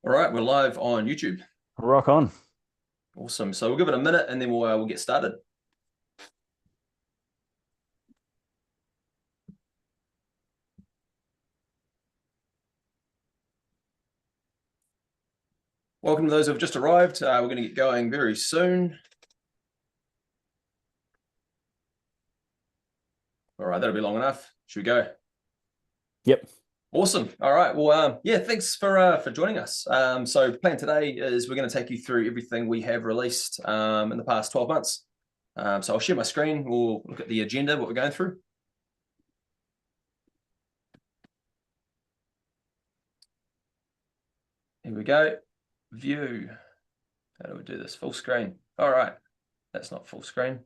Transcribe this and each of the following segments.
All right, we're live on YouTube. Rock on. Awesome. So we'll give it a minute and then we'll get started. Welcome to those who have just arrived. We're going to get going very soon. All right, that'll be long enough. Should we go? Yep. Awesome. All right. Well, yeah, thanks for joining us. So plan today is we're going to take you through everything we have released in the past 12 months. So I'll share my screen. We'll look at the agenda, what we're going through. Here we go. View. How do we do this? Full screen. All right. That's not full screen.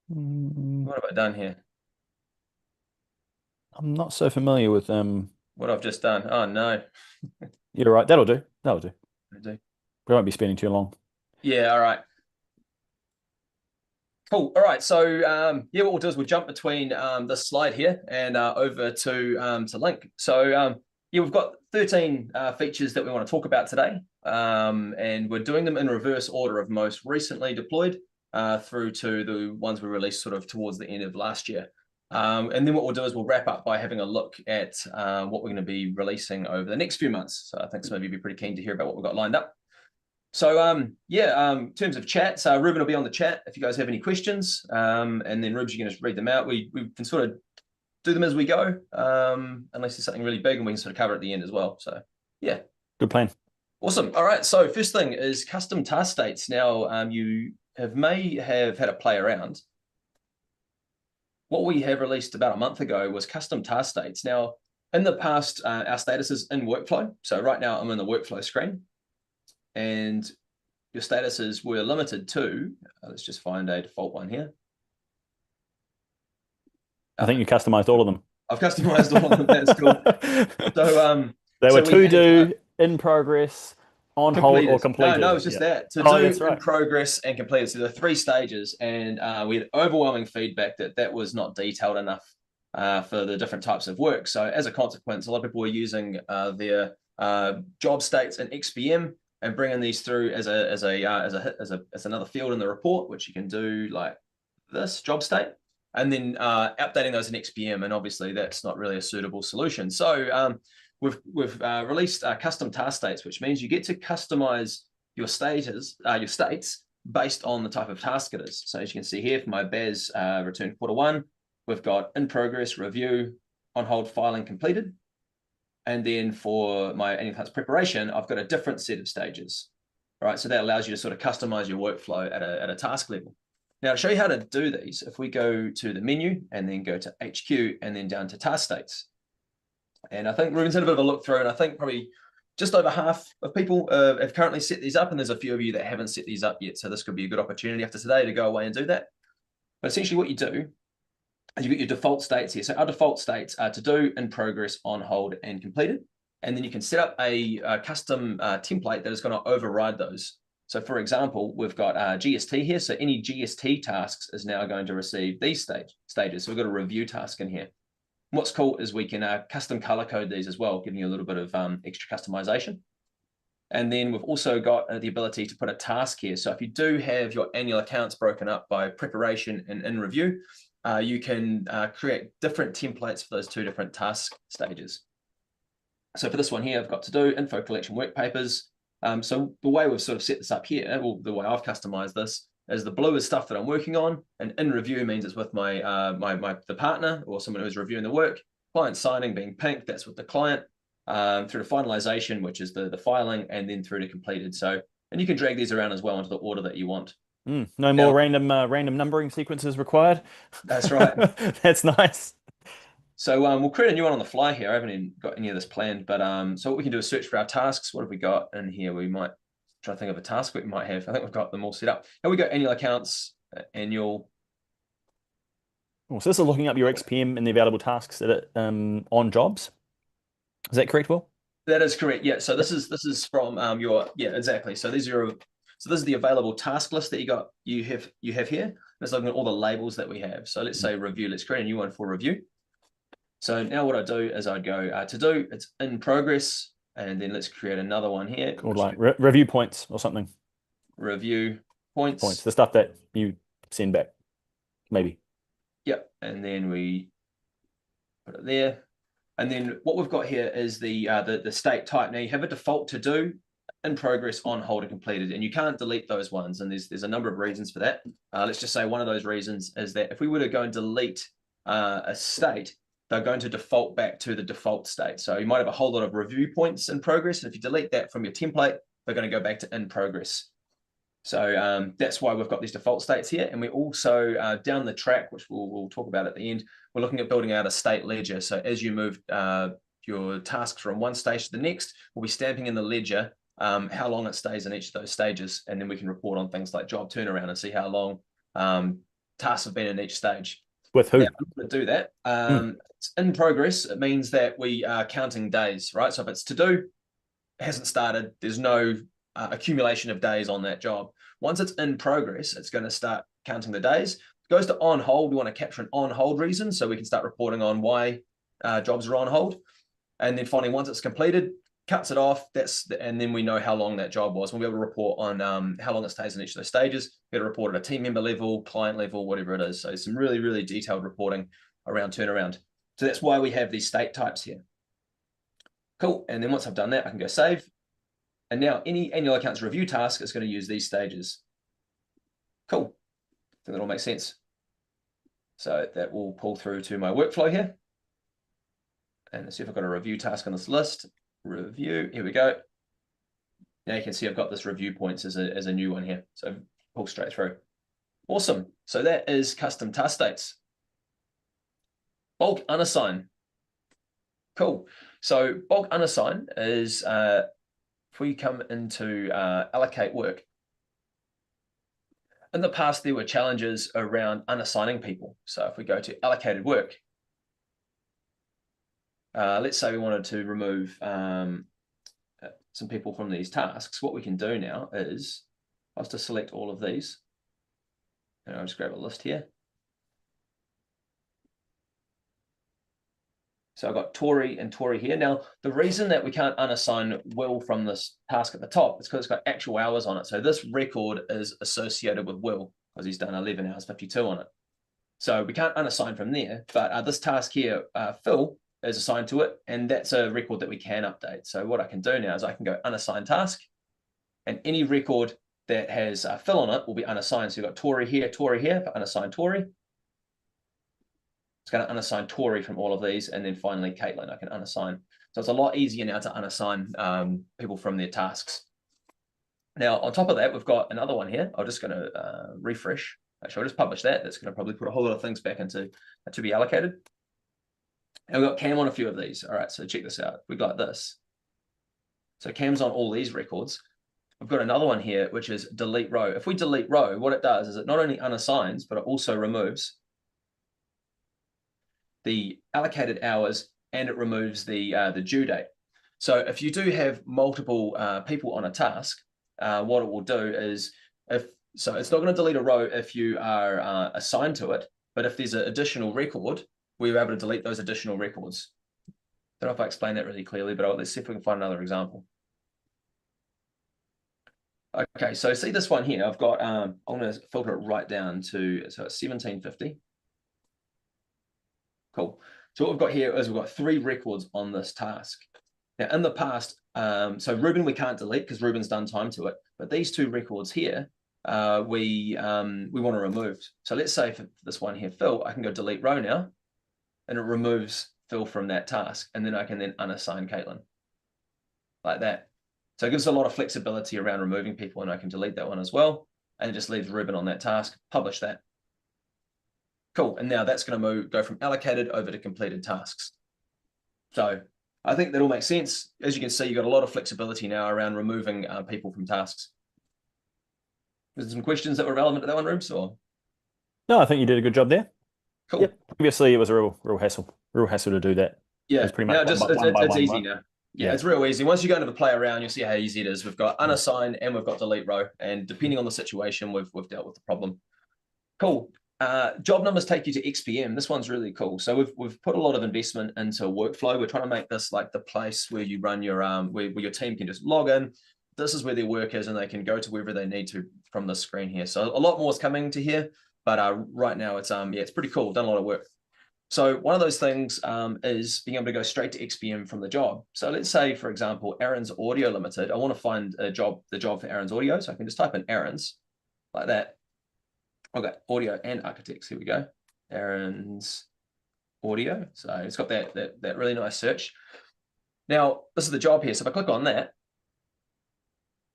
What have I done here? I'm not so familiar with What I've just done. Oh, no. You're right. That'll do. That'll do. Do. We won't be spending too long. Yeah, all right. Cool. All right. So yeah, what we'll do is we'll jump between this slide here and over to link. So yeah, we've got 13 features that we want to talk about today. And we're doing them in reverse order of most recently deployed through to the ones we released sort of towards the end of last year. And then what we'll do is we'll wrap up by having a look at what we're going to be releasing over the next few months. So I think some of you will be pretty keen to hear about what we've got lined up. So yeah, in terms of chats, Ruben will be on the chat if you guys have any questions, and then Rubes, you can just read them out. We can sort of do them as we go, unless there's something really big, and we can sort of cover at the end as well. So yeah, Good plan. awesome. All right, so first thing is custom task states. Now you may have had a play around. What we have released about a month ago was custom task states. Now in the past, our status is in workflow. So right now I'm in the workflow screen. And your statuses were limited to, let's just find a default one here. I think you customized all of them. I've customized all of them. That's cool. So They were we to had, do, in progress, on hold, or completed. completed. No, it's just that. To Oh, do, that's in right. progress, and completed. So there are 3 stages, and we had overwhelming feedback that was not detailed enough for the different types of work. So as a consequence, a lot of people were using their job states in XPM and bringing these through as another field in the report, which you can do like this job state, and then updating those in XPM. And obviously that's not really a suitable solution. So we've released custom task states, which means you get to customize your states based on the type of task it is. So as you can see here, for my BAS return Q1, we've got in progress, review, on hold, filing, completed. And then for my annual task preparation, I've got a different set of stages. All right, so that allows you to sort of customize your workflow at a task level. Now, to show you how to do these, if we go to the menu and then go to HQ and then down to task states. And I think Ruben's had a bit of a look through, and I think probably just over half of people have currently set these up, and there's a few of you that haven't set these up yet. So this could be a good opportunity after today to go away and do that. But essentially what you do, you've got your default states here. So our default states are to do, in progress, on hold, and completed. And then you can set up a custom template that is going to override those. So for example, we've got GST here. So any GST tasks is now going to receive these stages. So we've got a review task in here. What's cool is we can custom color code these as well, giving you a little bit of extra customization. And then we've also got the ability to put a task here. So if you do have your annual accounts broken up by preparation and in review, you can create different templates for those 2 different task stages. So for this one here, I've got to do info collection work papers. So the way we've sort of set this up here, well, the way I've customized this, is the blue is stuff that I'm working on, and in review means it's with my the partner or someone who's reviewing the work. Client signing being pink, that's with the client, through to finalization, which is the filing, and then through to completed. So, and you can drag these around as well into the order that you want. No more random numbering sequences required. That's right. That's nice. So we'll create a new one on the fly here. I haven't even got any of this planned, but so what we can do is search for our tasks. What have we got in here? We might try to think of a task we might have. I think we've got them all set up. And we got annual accounts, annual. So this is looking up your XPM and the available tasks that on jobs. Is that correct, Will? That is correct. Yeah. So this is from yeah, exactly. So these are this is the available task list that you have here. Let's look at all the labels that we have. So let's say review. Let's create a new one for review. So now what I do is I'd go to do, it's in progress, and then let's create another one here. Called like review points or something. Review points. The stuff that you send back, maybe. Yep, and then we put it there. And then what we've got here is the state type. Now you have a default to do, in progress, on hold, and completed, and you can't delete those ones. And there's a number of reasons for that. Let's just say one of those reasons is that if we were to go and delete a state, they're going to default back to the default state. So you might have a whole lot of review points in progress, and if you delete that from your template, they're going to go back to in progress. So that's why we've got these default states here. And we also, down the track, which we'll talk about at the end, we're looking at building out a state ledger. So as you move your tasks from one stage to the next, we'll be stamping in the ledger how long it stays in each of those stages. And then we can report on things like job turnaround and see how long tasks have been in each stage. With who? Now, I'm going to do that. It's in progress. It means that we are counting days, right? So if it's to do, it hasn't started, there's no accumulation of days on that job. Once it's in progress, it's going to start counting the days. It goes to on hold. We want to capture an on hold reason so we can start reporting on why jobs are on hold. And then finally, once it's completed, cuts it off. And then we know how long that job was. We'll be able to report on how long it stays in each of those stages. We'll be able to report at a team member level, client level, whatever it is. So some really, really detailed reporting around turnaround. So that's why we have these state types here. Cool. And then once I've done that, I can go save. And now any annual accounts review task is going to use these stages. Cool. I think that all makes sense. So that will pull through to my workflow here. And let's see if I've got a review task on this list. Review, here we go. Now you can see I've got this review points as a new one here. So pull straight through. Awesome. So that is custom task states. Bulk unassign. Cool. So bulk unassign is if we come into allocate work. In the past, there were challenges around unassigning people. So if we go to allocated work, let's say we wanted to remove some people from these tasks. What we can do now is, I'll just select all of these. And I'll just grab a list here. So I've got Tori and Tori here. Now, the reason that we can't unassign Will from this task at the top is because it's got actual hours on it. So this record is associated with Will because he's done 11 hours 52 on it. So we can't unassign from there, but this task here, Phil, is assigned to it, and that's a record that we can update. So what I can do now is I can go unassign task, and any record that has Phil on it will be unassigned. So you've got Tori here for unassigned Tori. It's going to unassign Tori from all of these, and then finally Caitlin I can unassign. So it's a lot easier now to unassign people from their tasks. Now on top of that, we've got another one here. I'm just going to refresh. Actually, I'll just publish that. That's going to probably put a whole lot of things back into to be allocated. And we've got Cam on a few of these. All right, so check this out. We got this. So Cam's on all these records. We've got another one here, which is delete row. If we delete row, what it does is it not only unassigns, but it also removes the allocated hours, and it removes the due date. So if you do have multiple people on a task, what it will do is, so it's not going to delete a row if you are assigned to it, but if there's an additional record, we're able to delete those additional records. I don't know if I explained that really clearly, but let's see if we can find another example. Okay, so see this one here, I've got, I'm going to filter it right down to, so it's 1750. Cool. So what we've got here is we've got 3 records on this task. Now in the past, so Ruben we can't delete because Ruben's done time to it, but these 2 records here, we want to remove. So let's say for this one here, Phil, I can go delete row now, and it removes Phil from that task, and then I can then unassign Caitlin like that. So it gives a lot of flexibility around removing people, and I can delete that one as well, and it just leaves Ruben on that task. Publish that. Cool, and now that's going to go from allocated over to completed tasks. So I think that all makes sense. As you can see, you've got a lot of flexibility now around removing people from tasks. Was there some questions that were relevant to that one, Rubes? Or? No, I think you did a good job there. Cool. Yep. Previously, it was a real hassle to do that. Yeah, it's pretty much it's easy right? now. Yeah, it's real easy. Once you go into the play around, you'll see how easy it is. We've got unassigned and we've got delete row, and depending on the situation, we've dealt with the problem. Cool. Job numbers take you to XPM. This one's really cool. So we've put a lot of investment into workflow. We're trying to make this like the place where you run your where your team can just log in. This is where their work is, and they can go to wherever they need to from the screen here. So a lot more is coming to here, but right now it's yeah, it's pretty cool. Done a lot of work. So one of those things is being able to go straight to XPM from the job. So let's say, for example, Aaron's Audio Limited. I want to find the job for Aaron's Audio. So I can just type in Aaron's like that. Okay, audio and architects. Here we go. Aaron's Audio. So it's got that really nice search. Now, this is the job here. So if I click on that,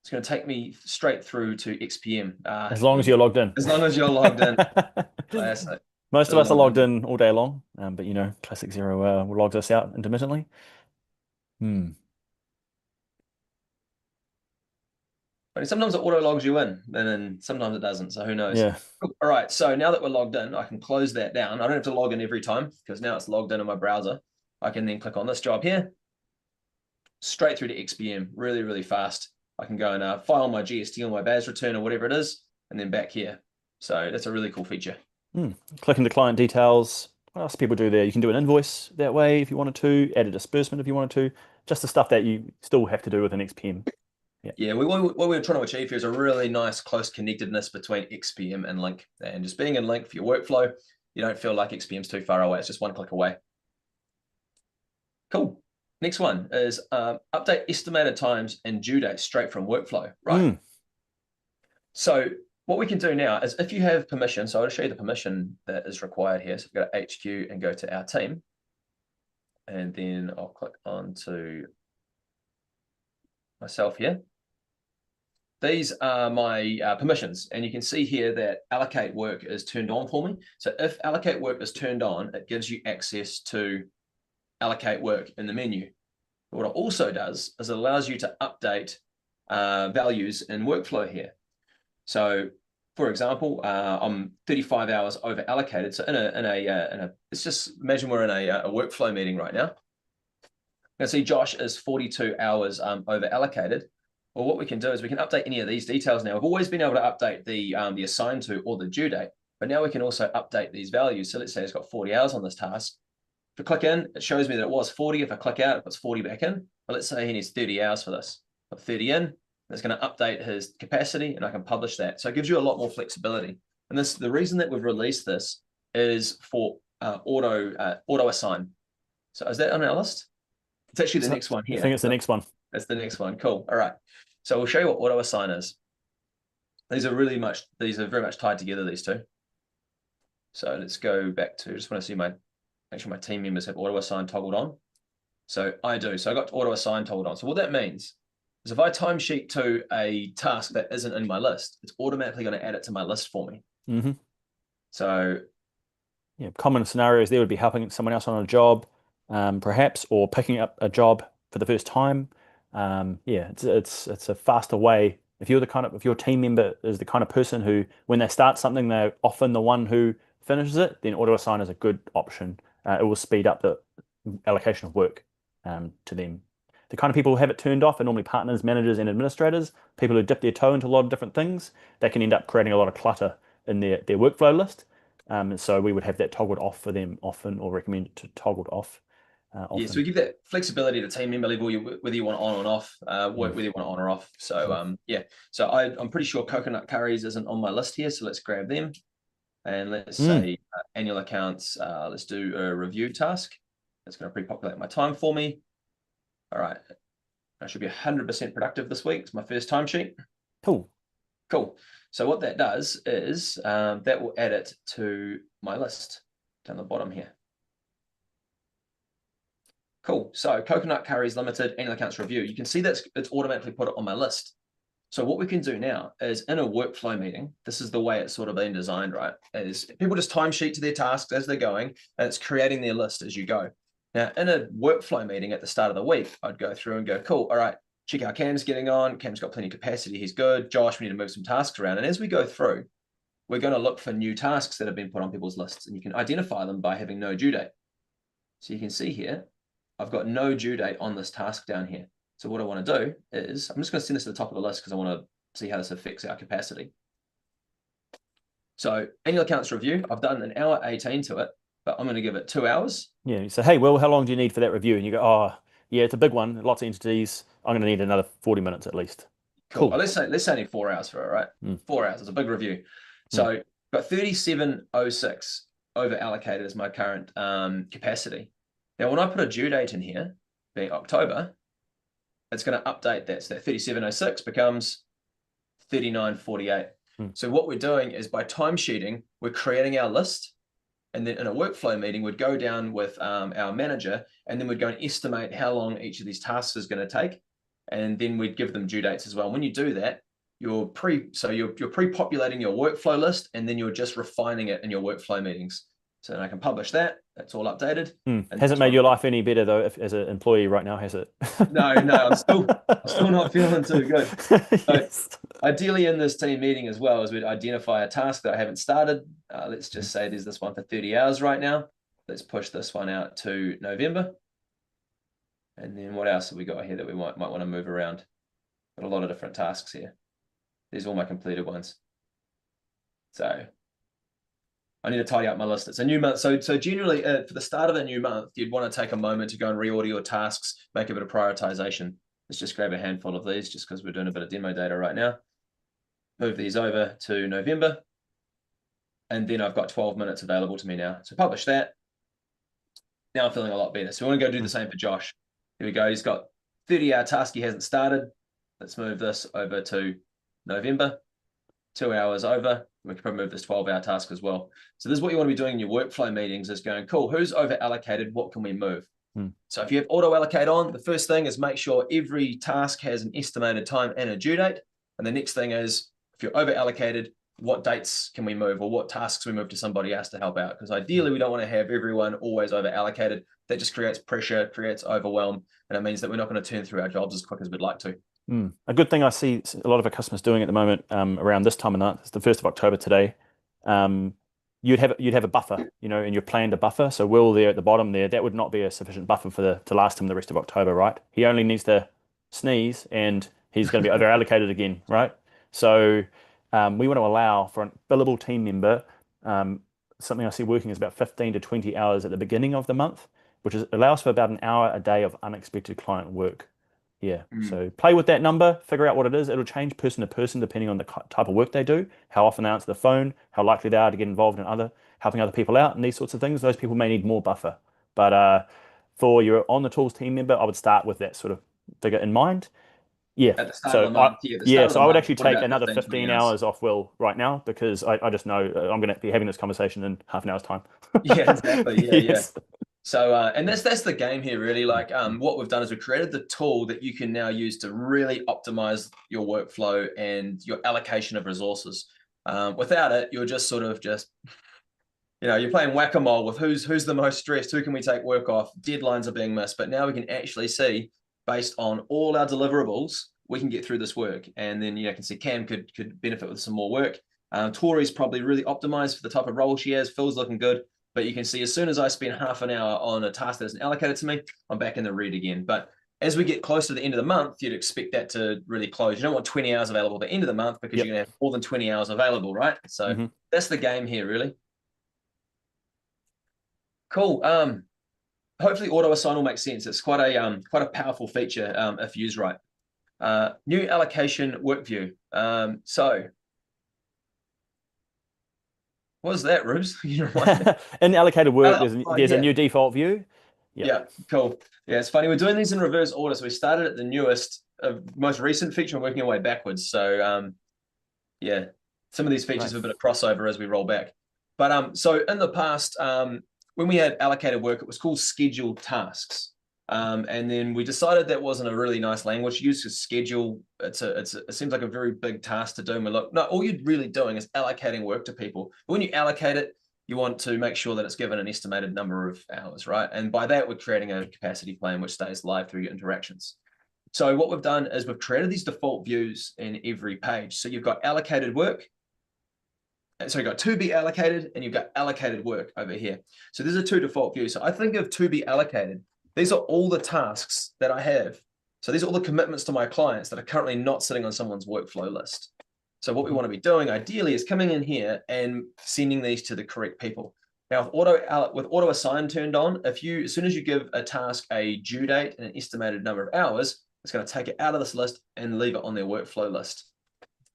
it's going to take me straight through to XPM. As long as you're logged in. As long as you're logged in. Classic. Most of us are logged in all day long, but you know, classic Xero logs us out intermittently. But sometimes it auto logs you in, and then sometimes it doesn't. So who knows? Yeah. All right. So now that we're logged in, I can close that down. I don't have to log in every time because now it's logged in my browser. I can then click on this job here, straight through to XPM, really, really fast. I can go and file my GST or my BAS return or whatever it is, and then back here. So that's a really cool feature. Click into client details. What else do people do there? You can do an invoice that way if you wanted to, add a disbursement if you wanted to, just the stuff that you still have to do with an XPM. Yeah, what we're trying to achieve here is a really nice close connectedness between XPM and Link. And just being in Link for your workflow, you don't feel like XPM's too far away. It's just one click away. Cool. Next one is update estimated times and due dates straight from workflow. Right. So what we can do now is if you have permission, so I'll show you the permission that is required here. So go to HQ and go to our team. And then I'll click on to myself here. These are my permissions, and you can see here that allocate work is turned on for me. So if allocate work is turned on, it gives you access to allocate work in the menu. But what it also does is it allows you to update values in workflow here. So for example, I'm 35 hours over allocated. So let's just imagine we're in a workflow meeting right now. You can see Josh is 42 hours over allocated. Well, what we can do is we can update any of these details now. We've always been able to update the assigned to or the due date, but now we can also update these values. So let's say it's got 40 hours on this task. If I click in, it shows me that it was 40. If I click out, it puts 40 back in. But let's say he needs 30 hours for this. Put 30 in. It's going to update his capacity, and I can publish that. So it gives you a lot more flexibility. And the reason that we've released this is for auto assign. So is that on our list? It's actually the next one here. I think it's the next one. That's the next one. Cool. All right. So we'll show you what auto assign is. These are very much tied together, these two. So let's go back to, just want to see make sure my team members have auto assign toggled on. So I do. So I got auto assign toggled on. So what that means is if I timesheet to a task that isn't in my list, it's automatically going to add it to my list for me. So yeah, common scenarios there would be helping someone else on a job, perhaps, or picking up a job for the first time. Yeah, it's a faster way. If your team member is the kind of person who, when they start something, they're often the one who finishes it, then auto assign is a good option. It will speed up the allocation of work to them. The kind of people who have it turned off are normally partners, managers, and administrators, people who dip their toe into a lot of different things. That can end up creating a lot of clutter in their workflow list. So we would have that toggled off for them often, or recommend it to toggled off. Yeah, so we give that flexibility to team member level, whether you want on or off, whether you want on or off. So yeah, so I'm pretty sure coconut curries isn't on my list here, so let's grab them. And let's say annual accounts, let's do a review task. It's going to pre-populate my time for me. All right, I should be 100% productive this week. It's my first timesheet. Cool. So what that does is that will add it to my list down the bottom here. Cool. So Coconut Curries Limited annual accounts review. You can see that it's automatically put it on my list. So what we can do now is in a workflow meeting, this is the way it's sort of been designed, right? Is people just timesheet to their tasks as they're going, and it's creating their list as you go. Now, in a workflow meeting at the start of the week, I'd go through and go, cool, all right, check how Cam's getting on. Cam's got plenty of capacity. He's good. Josh, we need to move some tasks around. And as we go through, we're going to look for new tasks that have been put on people's lists, and you can identify them by having no due date. So you can see here, I've got no due date on this task down here. So what I want to do is, I'm just going to send this to the top of the list because I want to see how this affects our capacity. So annual accounts review, I've done an hour 18 to it, but I'm going to give it 2 hours. Yeah. You say, hey, Will, how long do you need for that review? And you go, oh, yeah, it's a big one, lots of entities. I'm going to need another 40 minutes at least. Cool. Cool. Let's say I need 4 hours for it, right? 4 hours. It's a big review. So got 3706 over allocated as my current capacity. Now, when I put a due date in here, being October, it's going to update that. So that 3706 becomes 3948. So what we're doing is by timesheeting, we're creating our list. And then in a workflow meeting, we'd go down with our manager, and then we'd go and estimate how long each of these tasks is going to take. And then we'd give them due dates as well. When you do that, you're pre-populating your workflow list, and then you're just refining it in your workflow meetings. So then I can publish that. That's all updated. Hasn't made your life any better though, as an employee right now, has it? No, I'm still not feeling too good. Yes. So ideally, in this team meeting as well, is we'd identify a task that I haven't started. Let's just say there's this one for 30 hours right now. Let's push this one out to November. And then what else have we got here that we might want to move around? Got a lot of different tasks here. These are all my completed ones. So I need to tidy up my list. It's a new month. So generally, for the start of a new month, you'd want to take a moment to go and reorder your tasks, make a bit of prioritization. Let's just grab a handful of these just because we're doing a bit of demo data right now. Move these over to November. And then I've got 12 minutes available to me now. So publish that. Now I'm feeling a lot better. So we want to go do the same for Josh. Here we go. He's got 30-hour task he hasn't started. Let's move this over to November. 2 hours over. We can probably move this 12-hour task as well. So this is what you want to be doing in your workflow meetings, is going, cool, who's over allocated? What can we move? So if you have auto allocate on, the first thing is make sure every task has an estimated time and a due date. And the next thing is, if you're over allocated, what dates can we move, or what tasks we move to somebody else to help out? Because ideally, we don't want to have everyone always over allocated. That just creates pressure, creates overwhelm, and it means that we're not going to turn through our jobs as quick as we'd like to. A good thing I see a lot of our customers doing at the moment, around this time of night, it's the 1st of October today. You'd have a buffer, and you've planned a buffer. So Will there at the bottom there, that would not be a sufficient buffer to last him the rest of October, right? He only needs to sneeze and he's going to be over allocated again, right? So we want to allow for a billable team member, something I see working is about 15 to 20 hours at the beginning of the month, which allows for about an hour a day of unexpected client work. Yeah. So play with that number, figure out what it is. It'll change person to person depending on the type of work they do, how often they answer the phone, how likely they are to get involved in helping other people out, and these sorts of things. Those people may need more buffer. But for your on the tools team member, I would start with that sort of figure in mind. Yeah. At the start of the month, so I would actually take another 15 hours off Will right now, because I just know I'm going to be having this conversation in half an hour's time. Yeah, exactly. Yeah, Yes. yeah. So, and that's the game here, really. Like, what we've done is we've created the tool that you can now use to really optimize your workflow and your allocation of resources. Without it, you're just you're playing whack-a-mole with who's the most stressed, who can we take work off, deadlines are being missed. But now we can actually see, based on all our deliverables, we can get through this work. And then, you can see Cam could benefit with some more work. Tori's probably really optimized for the type of role she has. Phil's looking good. But you can see as soon as I spend half an hour on a task that isn't allocated to me, I'm back in the red again. But as we get close to the end of the month, you'd expect that to really close. You don't want 20 hours available at the end of the month, because you're going to have more than 20 hours available, right? So that's the game here, really. Cool. Hopefully auto assign will make sense. It's quite a powerful feature if used right. New allocation work view. So what was that, Reubs? In allocated work, there's a new default view. Yeah, cool. Yeah, it's funny. We're doing these in reverse order. So we started at the newest, most recent feature and working our way backwards. So yeah, some of these features have a bit of crossover as we roll back. But so in the past, when we had allocated work, it was called scheduled tasks. And then we decided that wasn't a really nice language to use, because schedule, it seems like a very big task to do. And we're like, no, all you're really doing is allocating work to people. But when you allocate it, you want to make sure that it's given an estimated number of hours, right? And by that, we're creating a capacity plan which stays live through your interactions. So what we've done is we've created these default views in every page. So you've got allocated work. So you've got to be allocated, and you've got allocated work over here. So these are two default views. So I think of to be allocated. These are all the tasks that I have. So these are all the commitments to my clients that are currently not sitting on someone's workflow list. So what we want to be doing ideally is coming in here and sending these to the correct people. Now with auto assign turned on, as soon as you give a task a due date and an estimated number of hours, it's going to take it out of this list and leave it on their workflow list.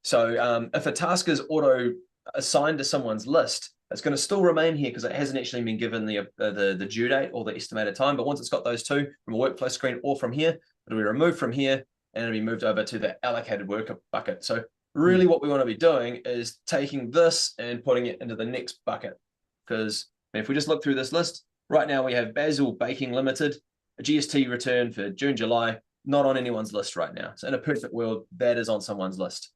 So if a task is auto assigned to someone's list, it's going to still remain here because it hasn't actually been given the due date or the estimated time. But once it's got those two from a workflow screen or from here, it'll be removed from here and it'll be moved over to the allocated worker bucket. So really what we want to be doing is taking this and putting it into the next bucket. Because if we just look through this list, right now we have Basil Baking Limited, a GST return for June, July, not on anyone's list right now. So in a perfect world, that is on someone's list.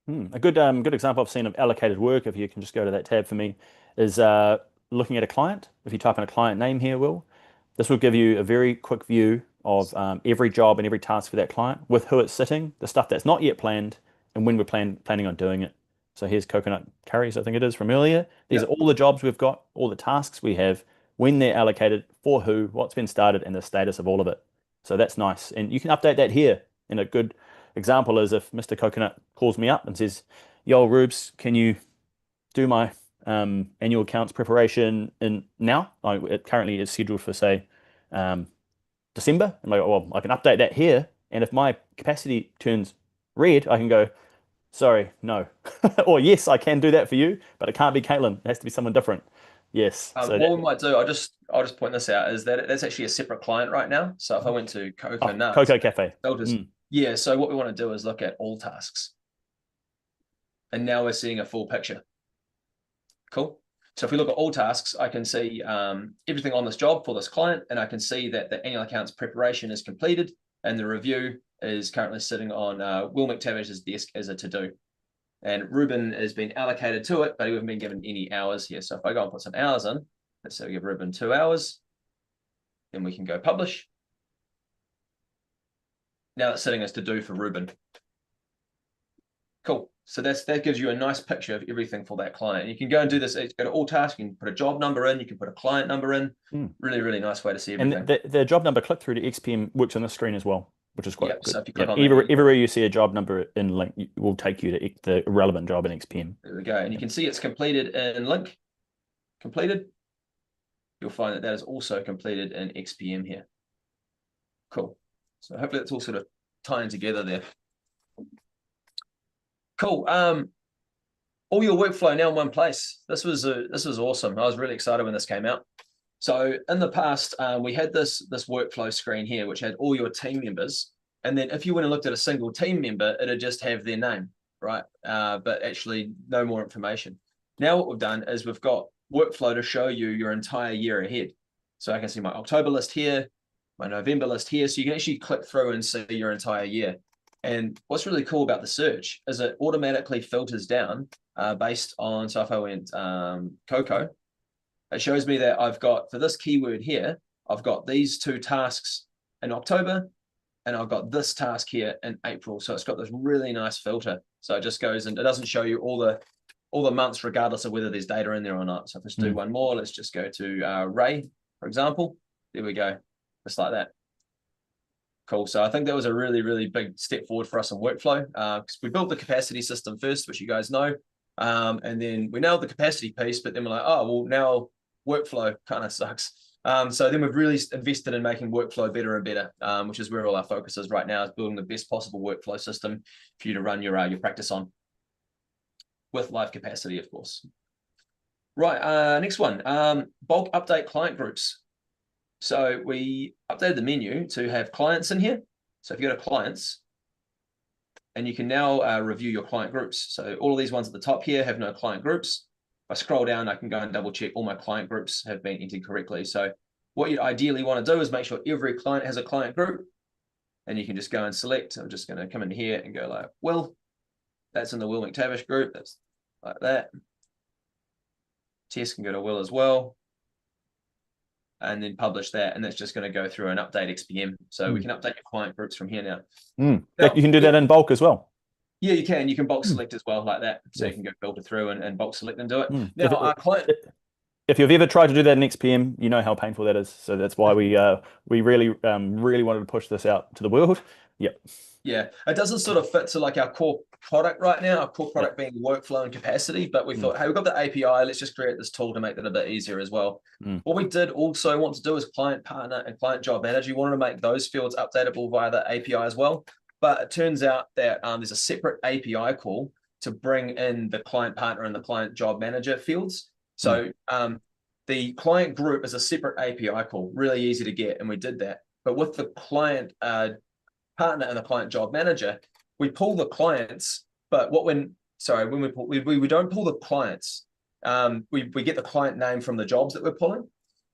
A good example I've seen of allocated work, if you can just go to that tab for me, is looking at a client. If you type in a client name here, Will, this will give you a very quick view of every job and every task for that client, with who it's sitting, the stuff that's not yet planned, and when we're planning on doing it. So here's coconut curries, I think it is, from earlier. These are all the jobs we've got, all the tasks we have, when they're allocated, for who, what's been started, and the status of all of it. So that's nice. And you can update that here. And a good example is if Mr. Coconut calls me up and says, "Yo, Reubs, can you do my annual accounts preparation in now?" It currently is scheduled for, say, December. I'm like, well, I can update that here. And if my capacity turns red, I can go, "Sorry, no." Or, "Yes, I can do that for you, but it can't be Caitlin. It has to be someone different." Yes. So what we might do, I'll just point this out, is that that's actually a separate client right now. So if I went to Coconut, Coco Cafe. Yeah, so what we want to do is look at all tasks. And now we're seeing a full picture. Cool. So if we look at all tasks, I can see everything on this job for this client, and I can see that the annual accounts preparation is completed, and the review is currently sitting on Will McTavish's desk as a to-do. And Ruben has been allocated to it, but he hasn't been given any hours here. So if I go and put some hours in, let's say we give Ruben 2 hours, then we can go publish. Now it's sitting as to do for Ruben. Cool. So that gives you a nice picture of everything for that client. And you can go and do this. Go to all tasks. You can put a job number in. You can put a client number in. Really, really nice way to see everything. And the job number click through to XPM works on the screen as well, which is quite good. So if you click on everywhere you see a job number in link, it will take you to the relevant job in XPM. There we go. And you can see it's completed in link. Completed. You'll find that is also completed in XPM here. Cool. So hopefully it's all sort of tying together there. Cool. All your workflow now in one place. This was awesome. I was really excited when this came out. So in the past, we had this workflow screen here, which had all your team members. And then if you went and looked at a single team member, it'd just have their name, right? But actually no more information. Now what we've done is we've got workflow to show you your entire year ahead. So I can see my October list here, my November list here. So you can actually click through and see your entire year. And what's really cool about the search is it automatically filters down based on, so if I went Coco, it shows me that I've got, for this keyword here, I've got these 2 tasks in October, and I've got this task here in April. So it's got this really nice filter. So it just goes and it doesn't show you all the months, regardless of whether there's data in there or not. So if let's do one more, let's just go to Ray, for example. There we go, just like that. Cool. So I think that was a really, really big step forward for us in workflow, because we built the capacity system first, which you guys know. And then we nailed the capacity piece, but then we're like, oh, well, now workflow kind of sucks. So then we've really invested in making workflow better and better, which is where all our focus is right now, is building the best possible workflow system for you to run your practice on, with live capacity, of course. Right, next one, bulk update client groups. So we updated the menu to have clients in here. So if you go to clients, and you can now review your client groups. So all of these ones at the top here have no client groups. If I scroll down, I can go and double check all my client groups have been entered correctly. So what you ideally want to do is make sure every client has a client group, and you can just go and select. I'm just going to come in here and go like, Will, that's in the Will McTavish group. That's like that. Tess can go to Will as well, and then publish that, and that's just going to go through and update XPM. So we can update your client groups from here now. Now you can do that in bulk as well. Yeah, you can. You can bulk select as well, like that. So you can go filter through and bulk select and do it. Now, our client. if you've ever tried to do that in XPM, you know how painful that is. So that's why we really really wanted to push this out to the world. Yep. Yeah, it doesn't sort of fit to like our core product right now, our core product being workflow and capacity, but we thought, hey, we've got the API, let's just create this tool to make that a bit easier as well. What we did also want to do is client partner and client job manager. We wanted to make those fields updatable via the API as well. But it turns out that there's a separate API call to bring in the client partner and the client job manager fields. So the client group is a separate API call, really easy to get, and we did that. But with the client partner and the client job manager, we pull the clients, but when we pull, we don't pull the clients. We get the client name from the jobs that we're pulling,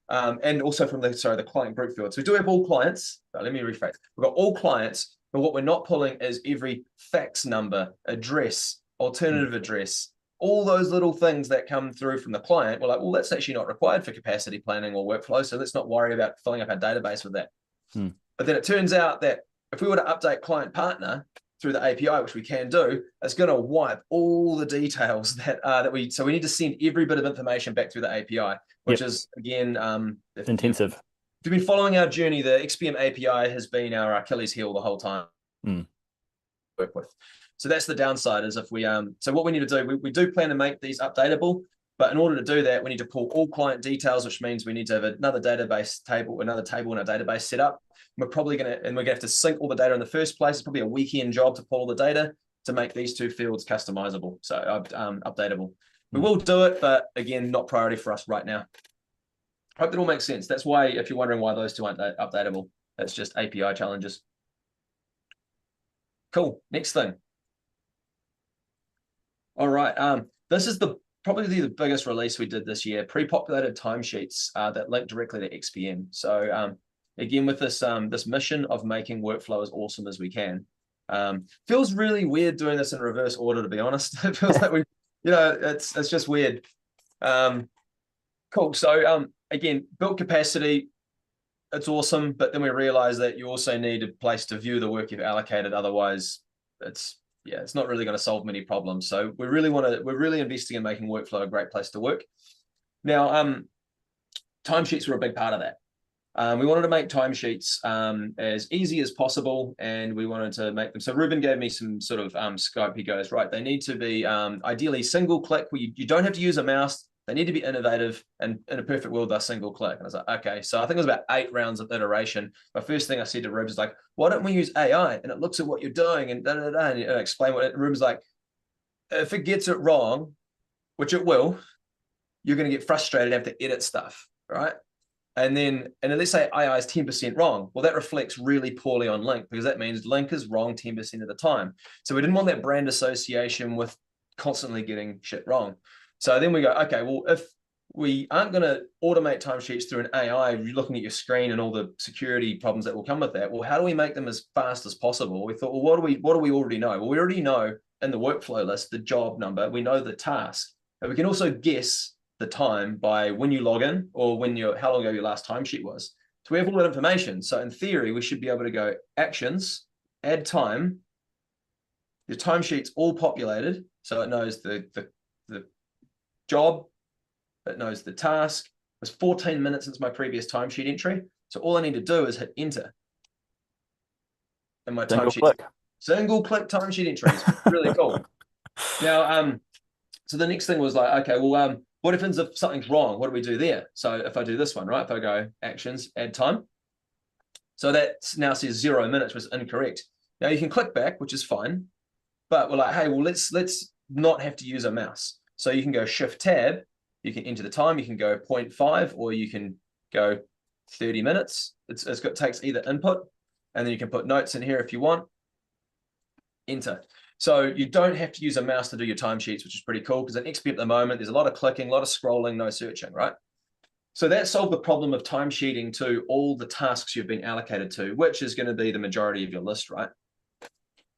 and also from the client group field. So we do have all clients. Let me rephrase. We've got all clients, but what we're not pulling is every fax number, address, alternative address, all those little things that come through from the client. We're like, well, that's actually not required for capacity planning or workflow, so let's not worry about filling up our database with that. But then it turns out that if we were to update client partner through the API, which we can do, it's going to wipe all the details that we need to send every bit of information back through the API, which is, again, intensive. If you've been following our journey, the XPM API has been our Achilles heel the whole time. Work with. So that's the downside, is if we so what we need to do, we do plan to make these updatable, but in order to do that, we need to pull all client details, which means we need to have another table in our database set up. We're gonna have to sync all the data in the first place. It's probably a weekend job to pull all the data to make these two fields customizable, so updatable. We will do it, but again, not priority for us right now. Hope that all makes sense. That's why, if you're wondering why those two aren't updatable, that's just API challenges. Cool. Next thing. All right. This is probably the biggest release we did this year, pre-populated timesheets that link directly to XPM. So again, with this mission of making workflow as awesome as we can. Feels really weird doing this in reverse order, to be honest. It feels like it's just weird. Cool. So again, built capacity, it's awesome, but then we realize that you also need a place to view the work you've allocated. Otherwise, it's not really going to solve many problems. So we're really investing in making workflow a great place to work. Now, timesheets were a big part of that. We wanted to make timesheets as easy as possible, and we wanted to make them. So Ruben gave me some sort of scope. He goes, right, they need to be ideally single click, where you don't have to use a mouse. They need to be innovative, and in a perfect world, they're single click. And I was like, okay. So I think it was about 8 rounds of iteration. My first thing I said to Reubs is like, why don't we use AI? And it looks at what you're doing and and explain what it. Reubs like, if it gets it wrong, which it will, you're going to get frustrated and have to edit stuff, right? And let's say AI is 10% wrong. Well, that reflects really poorly on Link, because that means Link is wrong 10% of the time. So we didn't want that brand association with constantly getting shit wrong. So then we go, okay, well, if we aren't going to automate timesheets through an AI, you're looking at your screen and all the security problems that will come with that. Well, how do we make them as fast as possible? We thought, well, what do we already know? Well, we already know in the workflow list the job number. We know the task, but we can also guess the time by when you log in or how long ago your last timesheet was. So we have all that information. So in theory, we should be able to go actions, add time. Your timesheet's all populated, so it knows the job, it knows the task. It was 14 minutes since my previous timesheet entry. So all I need to do is hit enter. And my timesheet, single click timesheet entries. Really cool. Now, so the next thing was like, okay, well, what happens if something's wrong? What do we do there? So if I do this one, right? If I go actions, add time. So that now says 0 minutes, was incorrect. Now you can click back, which is fine, but we're like, hey, well, let's not have to use a mouse. So you can go shift tab, you can enter the time, you can go 0.5, or you can go 30 minutes. It takes either input, and then you can put notes in here if you want. Enter. So you don't have to use a mouse to do your timesheets, which is pretty cool, because in XP at the moment, there's a lot of clicking, a lot of scrolling, no searching, right? So that solved the problem of timesheeting to all the tasks you've been allocated to, which is going to be the majority of your list, right?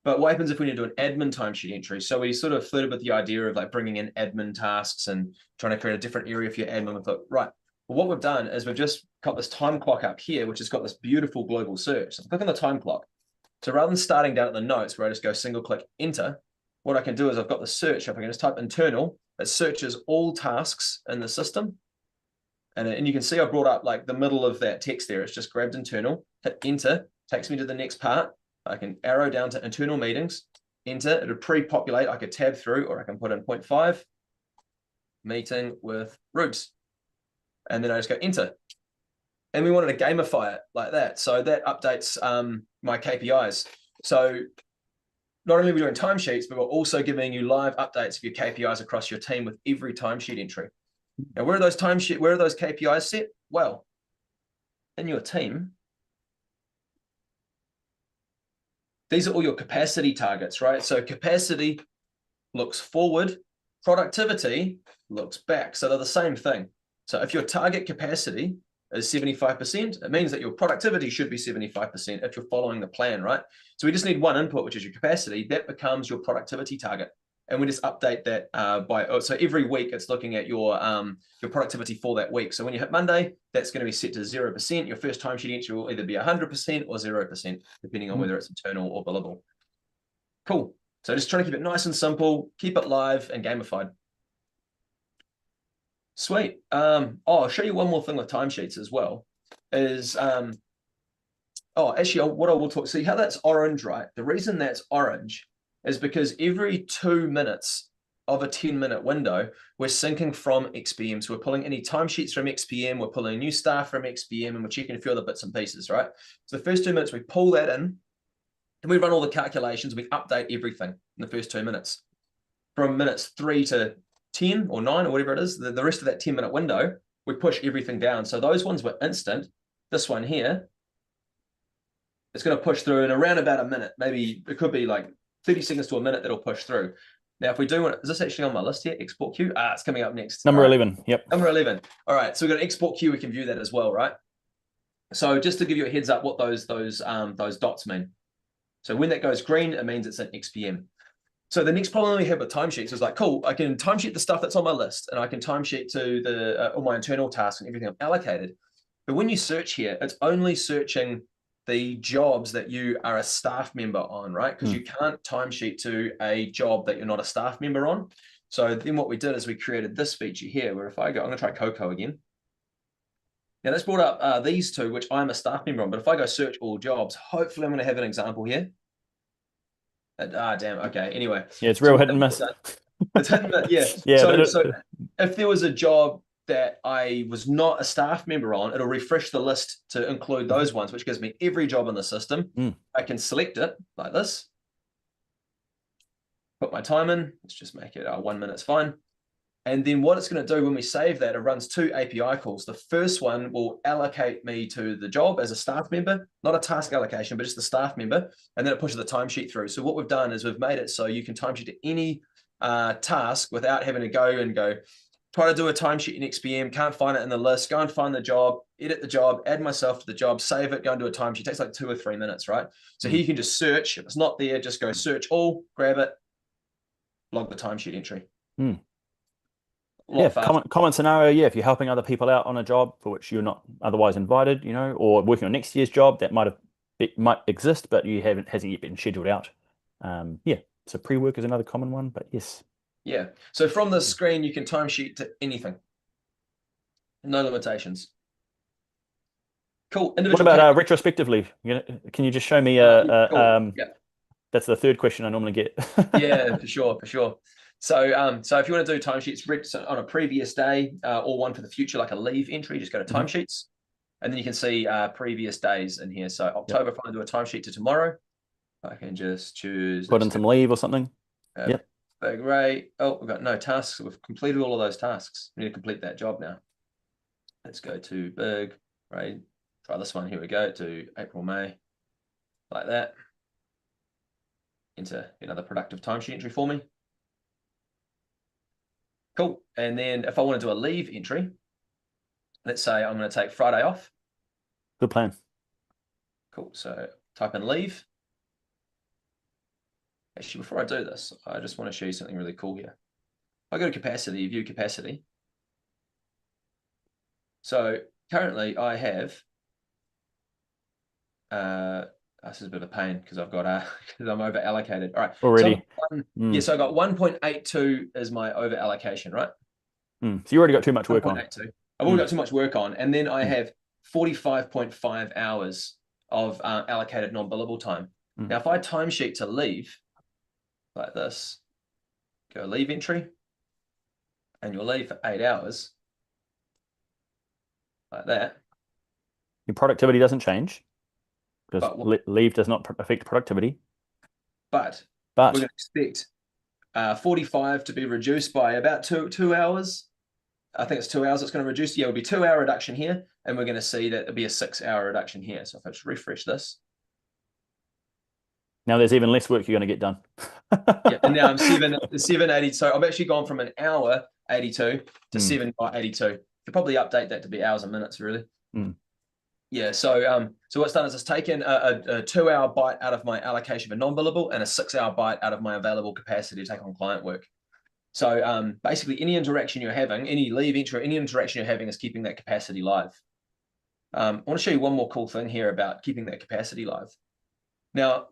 But what happens if we need to do an admin timesheet entry? So we sort of flirted with the idea of like bringing in admin tasks and trying to create a different area for your admin. We thought, right, well, what we've done is we've just got this time clock up here, which has got this beautiful global search. So click on the time clock. So rather than starting down at the notes where I just go single click enter, what I can do is I've got the search. If I can just type internal, it searches all tasks in the system. And you can see I brought up like the middle of that text there. It's just grabbed internal, hit enter, takes me to the next part. I can arrow down to internal meetings, enter, it'll pre-populate. I could tab through, or I can put in 0.5, meeting with Reubs. And then I just go enter. And we wanted to gamify it like that. So that updates my KPIs. So not only are we doing timesheets, but we're also giving you live updates of your KPIs across your team with every timesheet entry. Now, where are those KPIs set? Well, in your team, these are all your capacity targets, right? So capacity looks forward, productivity looks back. So they're the same thing. So if your target capacity is 75%, it means that your productivity should be 75% if you're following the plan, right? So we just need one input, which is your capacity. That becomes your productivity target. And we just update that so every week it's looking at your productivity for that week. So when you hit Monday, that's going to be set to 0%. Your first timesheet entry will either be 100% or 0%, depending on whether it's internal or billable. Cool. So just trying to keep it nice and simple, keep it live and gamified. Sweet. I'll show you one more thing with timesheets as well. Is actually, what I will talk. See how that's orange, right? The reason that's orange is because every 2 minutes of a 10-minute window, we're syncing from XPM. So we're pulling any timesheets from XPM, we're pulling new staff from XPM, and we're checking a few other bits and pieces, right? So the first 2 minutes, we pull that in, and we run all the calculations, we update everything in the first 2 minutes. From minutes 3 to 10 or 9 or whatever it is, the rest of that 10-minute window, we push everything down. So those ones were instant. This one here, it's going to push through in around about a minute. Maybe it could be like 30 seconds to a minute that'll push through. Now, if we do want, is this actually on my list here? Export queue? It's coming up next. Number 11. Yep. Number 11. All right. So we've got an export queue. We can view that as well, right? So just to give you a heads up what those dots mean. So when that goes green, it means it's an XPM. So the next problem we have with timesheets is like, cool, I can timesheet the stuff that's on my list, and I can timesheet to the all my internal tasks and everything I've allocated. But when you search here, it's only searching the jobs that you are a staff member on, right? Because you can't timesheet to a job that you're not a staff member on. So then what we did is we created this feature here, where if I go, I'm going to try Coco again. Now that's brought up these two, which I'm a staff member on. But if I go search all jobs, hopefully I'm going to have an example here. Damn. Okay. Anyway. Yeah, it's real hit and miss. It's hit and miss. Yeah. Yeah. So if there was a job that I was not a staff member on, it'll refresh the list to include those ones, which gives me every job in the system. I can select it like this. Put my time in. Let's just make it 1 minute's fine. And then what it's going to do when we save that, it runs 2 API calls. The first one will allocate me to the job as a staff member, not a task allocation, but just the staff member. And then it pushes the timesheet through. So what we've done is we've made it so you can timesheet to any task without having to go, try to do a timesheet in XPM, can't find it in the list, go and find the job, edit the job, add myself to the job, save it, go and do a timesheet. It takes like 2 or 3 minutes, right? So here you can just search. If it's not there, just go search all, grab it, log the timesheet entry. Yeah, common scenario. Yeah, if you're helping other people out on a job for which you're not otherwise invited, you know, or working on next year's job that might exist, but you hasn't yet been scheduled out. Yeah, so pre-work is another common one, but yes. Yeah, so from the screen you can timesheet to anything, no limitations. Cool. What about retrospectively? Can you just show me cool. That's the third question I normally get. Yeah, for sure. So, so if you want to do timesheets on a previous day or one for the future, like a leave entry, just go to timesheets, and then you can see previous days in here. So October, if I want to do a timesheet to tomorrow, I can just choose. Put in some leave or something. Yep. Great. Oh, we've got no tasks. We've completed all of those tasks. We need to complete that job now. Let's go to big, right? Try this one. Here we go to April, May, like that. Enter another productive timesheet entry for me. Cool. And then if I want to do a leave entry, let's say I'm going to take Friday off. Good plan. Cool. So type in leave. Actually, before I do this, I just want to show you something really cool here. I go to capacity, view capacity. So currently I have, this is a bit of a pain because I've got because I'm over allocated. All right. Already. So yeah, so I got 1.82 as my over allocation, right? So you already got too much work on. 1.82. I've already got too much work on. And then I have 45.5 hours of allocated non-billable time. Now, if I timesheet to leave like this, go leave entry, annual leave for 8 hours, like that. Your productivity doesn't change because leave does not affect productivity. But we're going to expect 45 to be reduced by about two hours. I think it's 2 hours. It's going to reduce. Yeah, it'll be 2 hour reduction here. And we're going to see that it'll be a 6 hour reduction here. So if I just refresh this. Now there's even less work you're going to get done. Yeah, and now I'm 780. So I've actually gone from an hour 82 to 7 by 82. Could probably update that to be hours and minutes, really. Yeah, so what's done is it's taken a 2 hour bite out of my allocation for non-billable and a 6 hour bite out of my available capacity to take on client work. So basically any interaction you're having, any leave entry, any interaction you're having is keeping that capacity live. I want to show you one more cool thing here about keeping that capacity live. Now,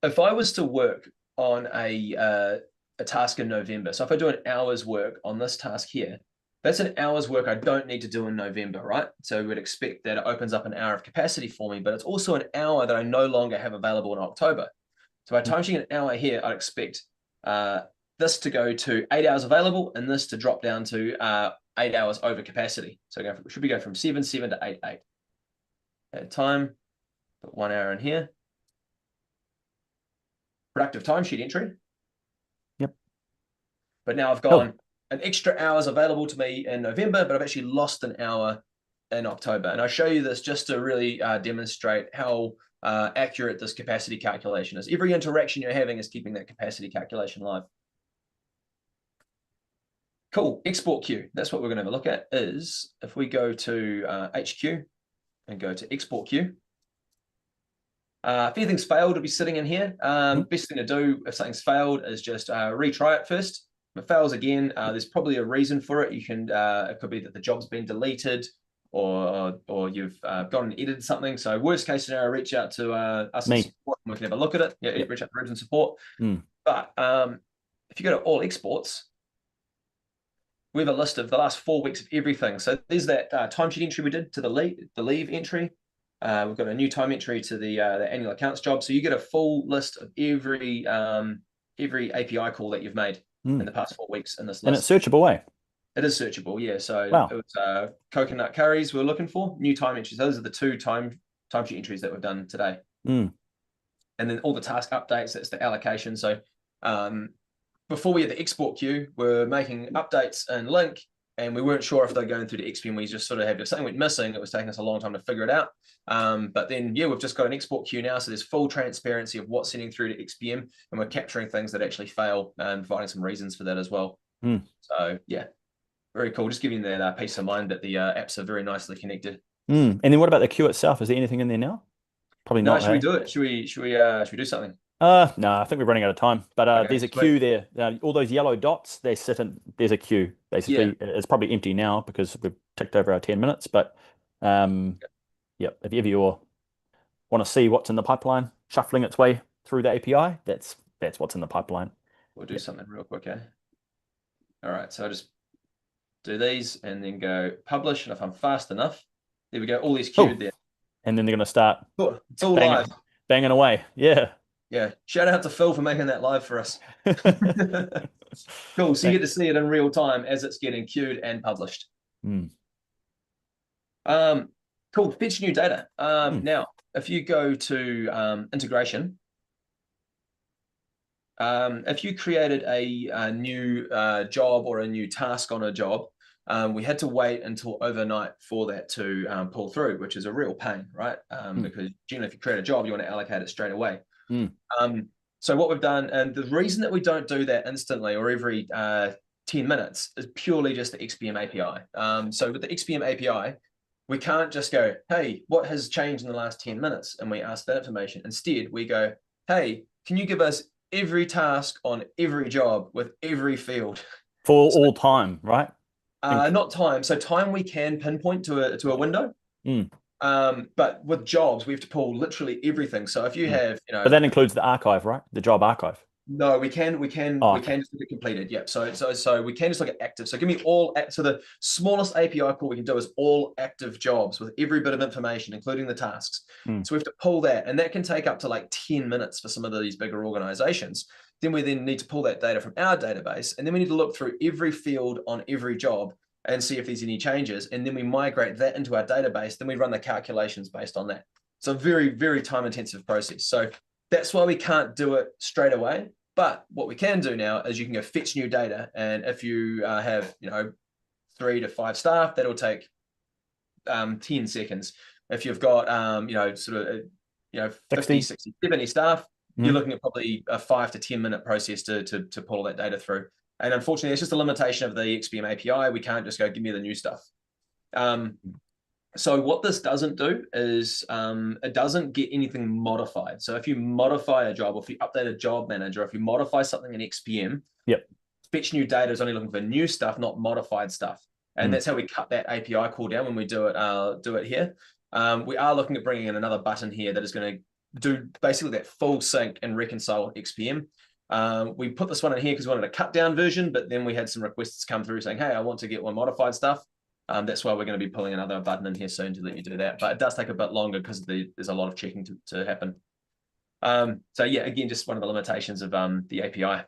if I was to work on a task in November, so if I do an hour's work on this task here, that's an hour's work I don't need to do in November, right? So we'd expect that it opens up an hour of capacity for me, but it's also an hour that I no longer have available in October. So by timesheeting an hour here, I'd expect this to go to 8 hours available and this to drop down to 8 hours over capacity. So should we go from 7 to 8. Add time, put 1 hour in here. Productive timesheet entry. Yep. But now I've gone an extra hours available to me in November, but I've actually lost an hour in October. And I show you this just to really demonstrate how accurate this capacity calculation is. Every interaction you're having is keeping that capacity calculation live. Cool, export queue. That's what we're going to have a look at is if we go to HQ and go to export queue. If anything's failed, it'll be sitting in here. Best thing to do if something's failed is just retry it first. If it fails again, there's probably a reason for it. You can it could be that the job's been deleted or you've gone and edited something. So worst case scenario, reach out to us in support and we can have a look at it. Yeah, reach out to Reubs in support. But if you go to all exports, we have a list of the last 4 weeks of everything. So there's that timesheet entry we did to the leave entry. We've got a new time entry to the annual accounts job. So you get a full list of every API call that you've made in the past 4 weeks in this list. And it's searchable, eh? It is searchable, yeah. So it was coconut curries we're looking for, new time entries. Those are the two timesheet entries that we've done today. And then all the task updates, that's the allocation. So before we had the export queue, we're making updates in Link, and we weren't sure if they're going through to XPM. We just sort of had, if something went missing, it was taking us a long time to figure it out. But then, yeah, we've just got an export queue now. So there's full transparency of what's sending through to XPM, and we're capturing things that actually fail and providing some reasons for that as well. So, yeah, very cool. Just giving that peace of mind that the apps are very nicely connected. And then what about the queue itself? Is there anything in there now? Probably not. No, should we do it? Should we do something? No, I think we're running out of time. But okay, there's a queue there. All those yellow dots, they sit in. There's a queue. Basically, it's probably empty now because we've ticked over our 10 minutes. But if ever you want to see what's in the pipeline, shuffling its way through the API, that's what's in the pipeline. We'll do something real quick, eh? All right, so I just do these and then go publish. And if I'm fast enough, there we go. All these queued there. And then they're going to start. It's all live. Banging away. Yeah. Yeah, shout out to Phil for making that live for us. Cool, so you get to see it in real time as it's getting queued and published. Cool, fetch new data. Now, if you go to integration, if you created a new job or a new task on a job, we had to wait until overnight for that to pull through, which is a real pain, right? Because generally, if you create a job, you want to allocate it straight away. So what we've done, and the reason that we don't do that instantly or every 10 minutes is purely just the XPM API. So with the XPM API, we can't just go, hey, what has changed in the last 10 minutes? And we ask that information. Instead, we go, hey, can you give us every task on every job with every field? For all time, right? Not time. So time we can pinpoint to a window. But with jobs, we have to pull literally everything. So if you have, but that includes the archive, right? The job archive. No, we can Oh, we can just look at completed. Yep. So we can just look at active. So give me so the smallest API call we can do is all active jobs with every bit of information, including the tasks. Mm. So we have to pull that, and that can take up to like 10 minutes for some of these bigger organizations. Then we need to pull that data from our database, and then we need to look through every field on every job and see if there's any changes. And then we migrate that into our database. Then we run the calculations based on that. It's a very, very time intensive process. So that's why we can't do it straight away. But what we can do now is you can go fetch new data. And if you have, 3 to 5 staff, that'll take 10 seconds. If you've got, 50, 60, 70 staff, you're looking at probably a 5 to 10 minute process to pull all that data through. And unfortunately, it's just a limitation of the XPM API. We can't just go, give me the new stuff. So what this doesn't do is it doesn't get anything modified. So if you modify a job, or if you update a job manager, if you modify something in XPM, fetch new data is only looking for new stuff, not modified stuff. And that's how we cut that API call down when we do it here. We are looking at bringing in another button here that is going to do basically that full sync and reconcile XPM. We put this one in here because we wanted a cut down version, but then we had some requests come through saying, hey, I want to get one modified stuff. That's why we're going to be pulling another button in here soon to let you do that. But it does take a bit longer because there's a lot of checking to happen. So yeah, again, just one of the limitations of the API.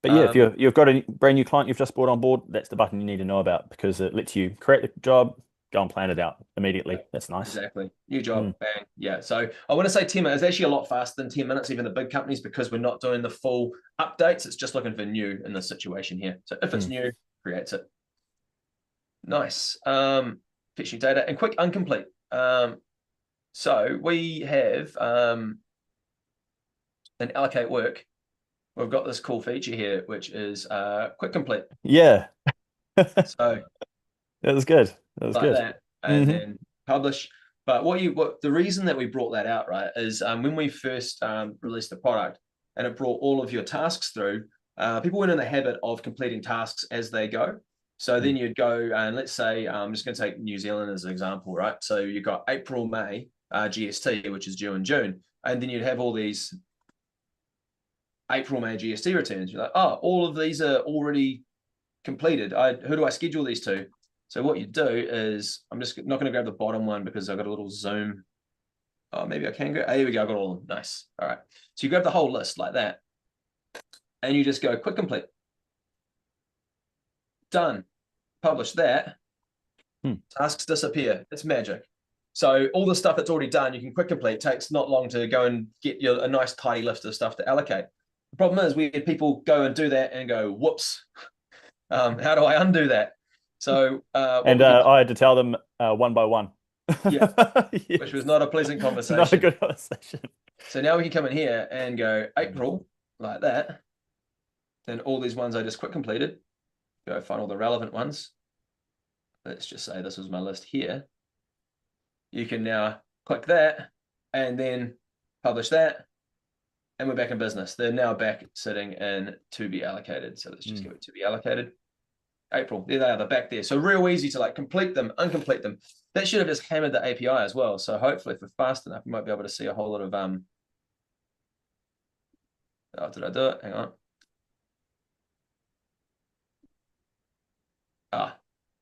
But yeah, if you've got a brand new client you've just brought on board, that's the button you need to know about, because it lets you create the job, go and plan it out immediately. That's nice. Exactly. New job, bang. Yeah. So I want to say 10 minutes. It's actually a lot faster than 10 minutes, even the big companies, because we're not doing the full updates. It's just looking for new in this situation here. So if it's new, creates it. Nice. Fetching data and quick uncomplete. So we have an allocate work. We've got this cool feature here, which is quick complete. Yeah. So that was good. That was like good. That, and then publish. But what the reason that we brought that out, right, is when we first released the product and it brought all of your tasks through, people went in the habit of completing tasks as they go. So then you'd go and let's say, I'm just going to take New Zealand as an example, right? So you've got April, May, GST, which is due in June. And then you'd have all these April, May GST returns. You're like, oh, all of these are already completed. Who do I schedule these to? So what you do is, I'm just not going to grab the bottom one because I've got a little zoom. Oh, maybe I can go. Oh, here we go. I got all of them. Nice. All right. So you grab the whole list like that, and you just go quick complete. Done. Publish that. Tasks disappear. It's magic. So all the stuff that's already done, you can quick complete. It takes not long to go and get a nice tidy list of stuff to allocate. The problem is we had people go and do that and go, whoops, how do I undo that? So I had to tell them one by one. Yeah, yes. Which was not a pleasant conversation. Not a good conversation. So now we can come in here and go April like that. And all these ones I just quick completed. Go find all the relevant ones. Let's just say this was my list here. You can now click that and then publish that. And we're back in business. They're now back sitting in to be allocated. So let's just give it to be allocated. April, there they are, they're back there. So real easy to like complete them, uncomplete them. That should have just hammered the API as well. So hopefully if we're fast enough, we might be able to see a whole lot of, oh, did I do it? Hang on.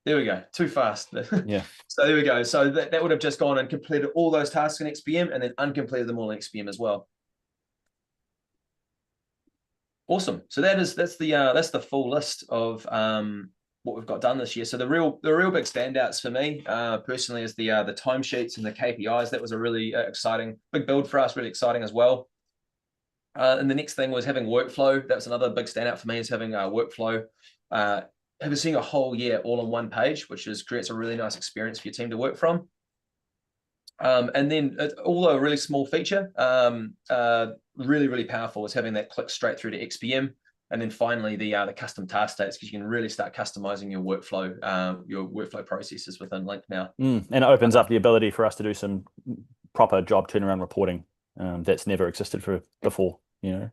There we go. Too fast. Yeah. So there we go. So that would have just gone and completed all those tasks in XPM and then uncompleted them all in XPM as well. Awesome. So that's the full list of what we've got done this year. So the real big standouts for me personally is the timesheets and the KPIs. That was a really exciting big build for us. Really exciting as well. And the next thing was having workflow. That was another big standout for me, is having workflow. Seeing a whole year all on one page, which creates a really nice experience for your team to work from. And then although a really small feature, really, really powerful, is having that click straight through to XPM. And then finally the custom task states, because you can really start customizing your workflow processes within Link now. And it opens up the ability for us to do some proper job turnaround reporting that's never existed before. Yeah,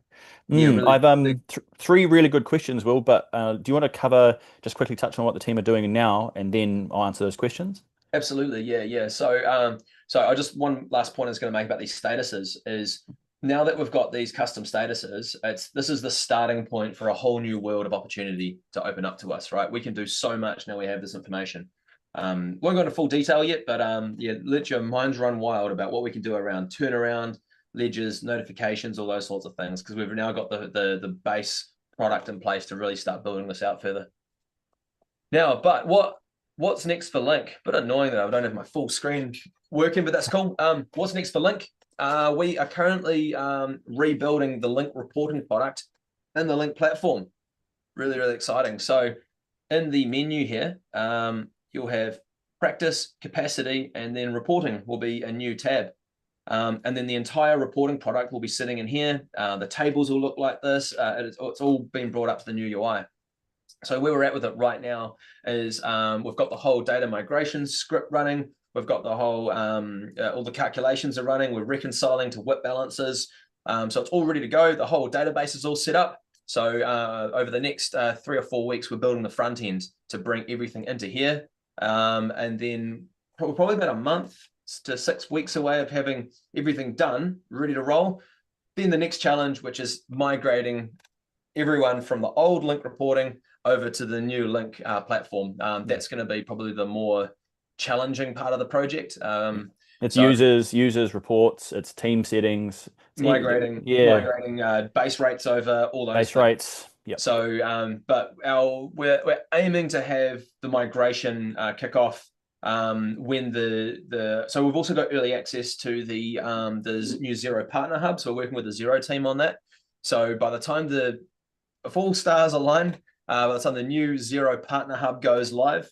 really. I've 3 really good questions, Will, but do you want to cover, just quickly touch on what the team are doing now, and then I'll answer those questions? Absolutely, yeah. So I just, one last point I was going to make about these statuses is now that we've got these custom statuses, this is the starting point for a whole new world of opportunity to open up to us, right? We can do so much now we have this information. Won't go into full detail yet, but yeah, let your minds run wild about what we can do around turnaround, ledgers, notifications, all those sorts of things, because we've now got the base product in place to really start building this out further. Now, but what's next for Link? Bit annoying that I don't have my full screen working, but that's cool. What's next for Link? We are currently rebuilding the Link reporting product in the Link platform. Really, really exciting. So in the menu here, you'll have practice, capacity, and then reporting will be a new tab. And then the entire reporting product will be sitting in here. The tables will look like this. It's all been brought up to the new UI. So where we're at with it right now is we've got the whole data migration script running. We've got the whole, all the calculations are running. We're reconciling to WIP balances. So it's all ready to go. The whole database is all set up. So over the next 3 or 4 weeks, we're building the front end to bring everything into here. And then probably about a month to 6 weeks away of having everything done, ready to roll. Then the next challenge, which is migrating everyone from the old Link reporting over to the new Link platform. That's going to be probably the more challenging part of the project. It's users reports, it's team settings, it's migrating base rates over, all those base things. rates. Yep. So, but we're aiming to have the migration kick off when so we've also got early access to the new Xero Partner Hub. So we're working with the Xero team on that. So by the time if all stars align, by the time the new Xero Partner Hub goes live,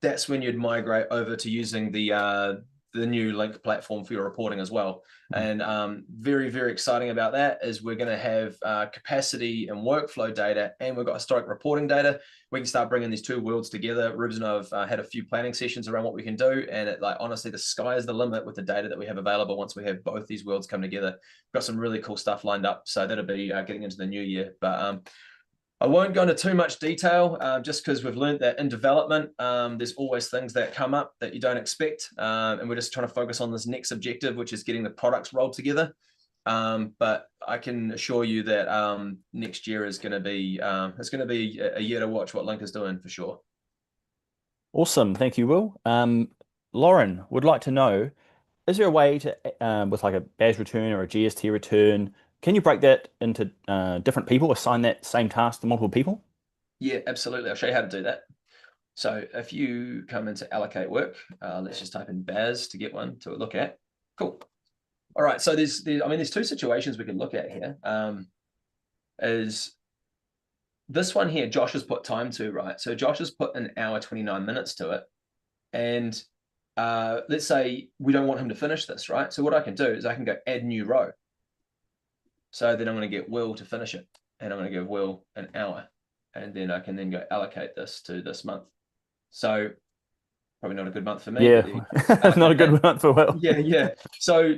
that's when you'd migrate over to using the new Link platform for your reporting as well. And very, very exciting about that is we're going to have capacity and workflow data, and we've got historic reporting data. We can start bringing these two worlds together. Reubs and I have had a few planning sessions around what we can do, and honestly, the sky is the limit with the data that we have available once we have both these worlds come together. We've got some really cool stuff lined up, so that'll be getting into the new year. But I won't go into too much detail, just because we've learned that in development, there's always things that come up that you don't expect. And we're just trying to focus on this next objective, which is getting the products rolled together. But I can assure you that next year is going to be, it's going to be a year to watch what Link is doing for sure. Awesome. Thank you, Will. Lauren would like to know, is there a way to, with like a badge return or a GST return, can you break that into different people, assign that same task to multiple people? Yeah, absolutely. I'll show you how to do that. So if you come into allocate work, let's just type in Baz to get one to look at. Cool. All right. So there's two situations we can look at here. Is this one here, Josh has put time to, right? So Josh has put an hour, 29 minutes to it. And let's say we don't want him to finish this, right? So what I can do is I can go add new row. So then I'm going to get Will to finish it, and I'm going to give Will an hour, and then I can then go allocate this to this month. So probably not a good month for me. Yeah, not a good month for Will. Yeah. So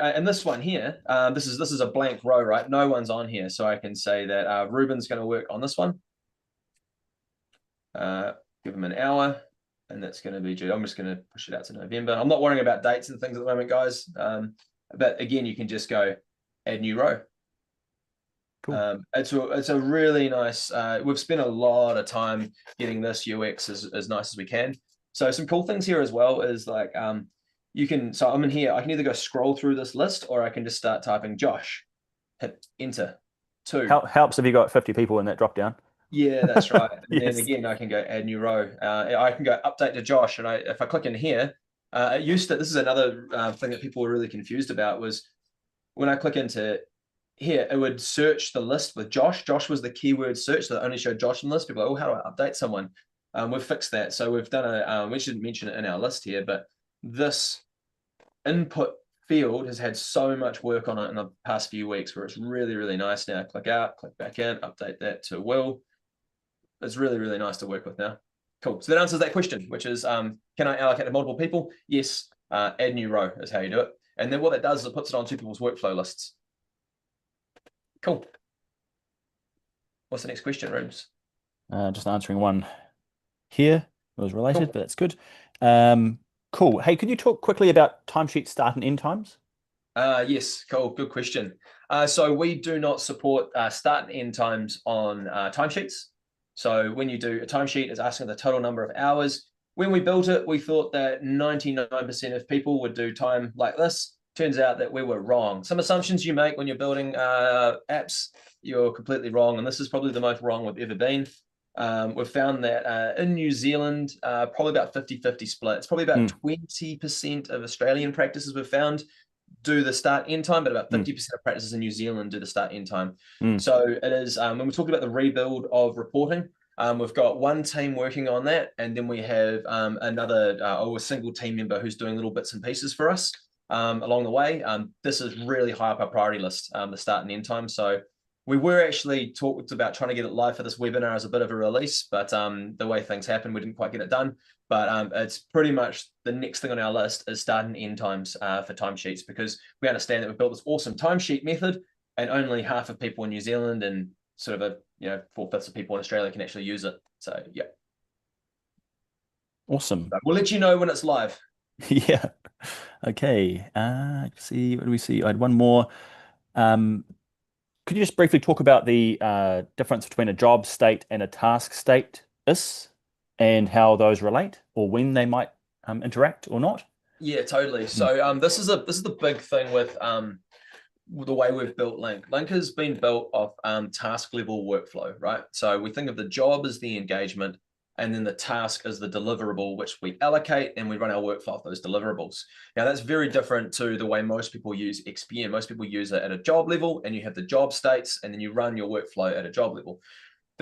and this one here, this is a blank row, right? No one's on here, so I can say that Ruben's going to work on this one. Give him an hour, and that's going to be due. I'm just going to push it out to November. I'm not worrying about dates and things at the moment, guys. But again, you can just go add new row. Cool. It's a really nice, we've spent a lot of time getting this UX as nice as we can. So some cool things here as well is like, so I'm in here, I can either go scroll through this list, or I can just start typing Josh, hit enter. Helps if you got 50 people in that drop down. Yeah, that's right. And Yes. then again, I can go add new row. I can go update to Josh, and if I click in here, this is another thing that people were really confused about, was when I click into here, it would search the list with Josh. Josh was the keyword search that only showed Josh in the list. People are like, oh, how do I update someone? We've fixed that. So we've done we should mention it in our list here, but this input field has had so much work on it in the past few weeks, where it's really, really nice now. Click out, click back in, update that to Will. It's really, really nice to work with now. Cool. So that answers that question, which is, can I allocate to multiple people? Yes. Add new row is how you do it. And then what that does is it puts it on two people's workflow lists. Cool. What's the next question, Reubs? Just answering one here. It was related, Cool. but that's good. Cool. Hey, could you talk quickly about timesheet start and end times? Yes, cool, good question. So we do not support start and end times on timesheets. So when you do a timesheet, it's asking the total number of hours. When we built it, we thought that 99% of people would do time like this. Turns out that we were wrong. Some assumptions you make when you're building apps, you're completely wrong, and this is probably the most wrong we've ever been. We've found that in New Zealand, probably about 50-50 split. It's probably about 20% of Australian practices we've found do the start end time, but about 50% of practices in New Zealand do the start end time. So it is, when we talk about the rebuild of reporting, we've got one team working on that, and then we have another a single team member who's doing little bits and pieces for us along the way. This is really high up our priority list, the start and end time. So we were actually talked about trying to get it live for this webinar as a bit of a release, but the way things happened, we didn't quite get it done. But it's pretty much the next thing on our list is start and end times for timesheets, because we understand that we've built this awesome timesheet method, and only half of people in New Zealand and sort of 4/5 of people in Australia can actually use it. So yeah, awesome. we'll let you know when it's live. Yeah. Okay. See, what do we see? I had one more. Could you just briefly talk about the difference between a job state and a task state is, and how those relate, or when they might interact or not? Yeah, totally. So this is the big thing with the way we've built Link. Link has been built off task level workflow, right? So we think of the job as the engagement, and then the task as the deliverable, which we allocate, and we run our workflow off those deliverables. Now, that's very different to the way most people use XPM. Most people use it at a job level, and you have the job states, and then you run your workflow at a job level.